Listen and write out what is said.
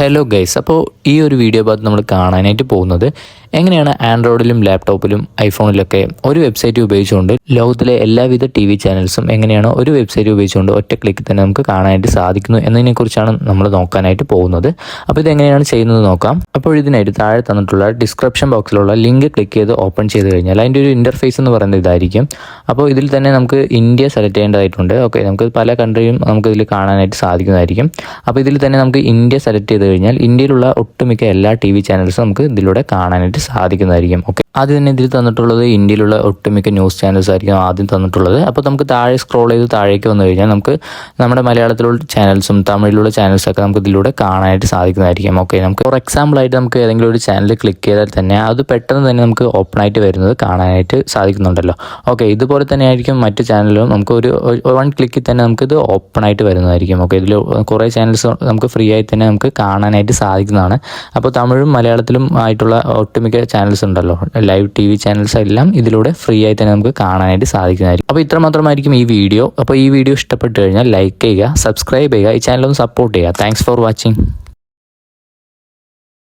Hello guys, അപ്പോൾ ഈ ഒരു വീഡിയോ ഭാഗത്ത് നമ്മൾ കാണാനായിട്ട് പോകുന്നത് എങ്ങനെയാണ് ആൻഡ്രോയിഡിലും ലാപ്ടോപ്പിലും ഐഫോണിലൊക്കെ ഒരു വെബ്സൈറ്റ് ഉപയോഗിച്ചുകൊണ്ട് ലോകത്തിലെ എല്ലാവിധ TV ചാനൽസും എങ്ങനെയാണ് ഒരു വെബ്സൈറ്റ് ഉപയോഗിച്ചുകൊണ്ട് ഒറ്റ ക്ലിക്കിൽ തന്നെ നമുക്ക് കാണാനായിട്ട് സാധിക്കുന്നു എന്നതിനെക്കുറിച്ചാണ് നമ്മൾ നോക്കാനായിട്ട് പോകുന്നത്. അപ്പോൾ ഇതെങ്ങനെയാണ് ചെയ്യുന്നത് നോക്കാം. അപ്പോൾ ഇതിനായിട്ട് താഴെ തന്നിട്ടുള്ള ഡിസ്ക്രിപ്ഷൻ ബോക്സിലുള്ള ലിങ്ക് ക്ലിക്ക് ചെയ്ത് ഓപ്പൺ ചെയ്ത് കഴിഞ്ഞാൽ അതിൻ്റെ ഒരു ഇൻ്റർഫേസ് എന്ന് പറയുന്നത് ഇതായിരിക്കും. അപ്പോൾ ഇതിൽ തന്നെ നമുക്ക് ഇന്ത്യ സെലക്ട് ചെയ്യേണ്ടതായിട്ടുണ്ട്. ഓക്കെ, നമുക്ക് പല കൺട്രിയും നമുക്ക് ഇതിൽ കാണാനായിട്ട് സാധിക്കുന്നതായിരിക്കും. അപ്പോൾ ഇതിൽ തന്നെ നമുക്ക് ഇന്ത്യ സെലക്ട് ചെയ്ത് കഴിഞ്ഞാൽ ഇന്ത്യയിലുള്ള ഒട്ടുമിക്ക എല്ലാ TV ചാനൽസും നമുക്ക് ഇതിലൂടെ കാണാനായിട്ട് സാധിക്കുന്നതായിരിക്കും. ഓക്കെ, ആദ്യം തന്നെ ഇതിൽ തന്നിട്ടുള്ളത് ഇന്ത്യയിലുള്ള ഒട്ടുമിക്ക ന്യൂസ് ചാനൽസ് ആയിരിക്കും ആദ്യം തന്നിട്ടുള്ളത്. അപ്പോൾ നമുക്ക് താഴെ സ്ക്രോൾ ചെയ്ത് താഴേക്ക് വന്നു കഴിഞ്ഞാൽ നമുക്ക് നമ്മുടെ മലയാളത്തിലുള്ള ചാനൽസും തമിഴിലുള്ള ചാനൽസൊക്കെ നമുക്ക് ഇതിലൂടെ കാണാനായിട്ട് സാധിക്കുന്നതായിരിക്കും. ഓക്കെ, നമുക്ക് ഫോർ എക്സാമ്പിളായിട്ട് നമുക്ക് ഏതെങ്കിലും ഒരു ചാനൽ ക്ലിക്ക് ചെയ്താൽ തന്നെ അത് പെട്ടെന്ന് തന്നെ നമുക്ക് ഓപ്പൺ ആയിട്ട് വരുന്നത് കാണാനായിട്ട് സാധിക്കുന്നുണ്ടല്ലോ. ഓക്കെ, ഇതുപോലെ തന്നെ ആയിരിക്കും മറ്റ് ചാനലുകളും നമുക്ക് ഒരു വൺ ക്ലിക്കിൽ തന്നെ നമുക്കിത് ഓപ്പൺ ആയിട്ട് വരുന്നതായിരിക്കും. ഓക്കെ, ഇതിൽ കുറേ ചാനൽസ് നമുക്ക് ഫ്രീ ആയി തന്നെ നമുക്ക് കാണാനായിട്ട് സാധിക്കുന്നതാണ്. അപ്പോൾ തമിഴും മലയാളത്തിലും ആയിട്ടുള്ള ഒട്ടുമിക്ക ചാനൽസ് ഉണ്ടല്ലോ, ലൈവ് TV ചാനൽസ് എല്ലാം ഇതിലൂടെ ഫ്രീ ആയി തന്നെ നമുക്ക് കാണാനായിട്ട് സാധിക്കുന്നതായിരിക്കും. അപ്പോൾ ഇത്ര മാത്രമായിരിക്കും ഈ വീഡിയോ. അപ്പോൾ ഈ വീഡിയോ ഇഷ്ടപ്പെട്ട് കഴിഞ്ഞാൽ ലൈക്ക് ചെയ്യുക, സബ്സ്ക്രൈബ് ചെയ്യുക, ഈ ചാനലൊന്ന് സപ്പോർട്ട് ചെയ്യുക. Thanks for watching.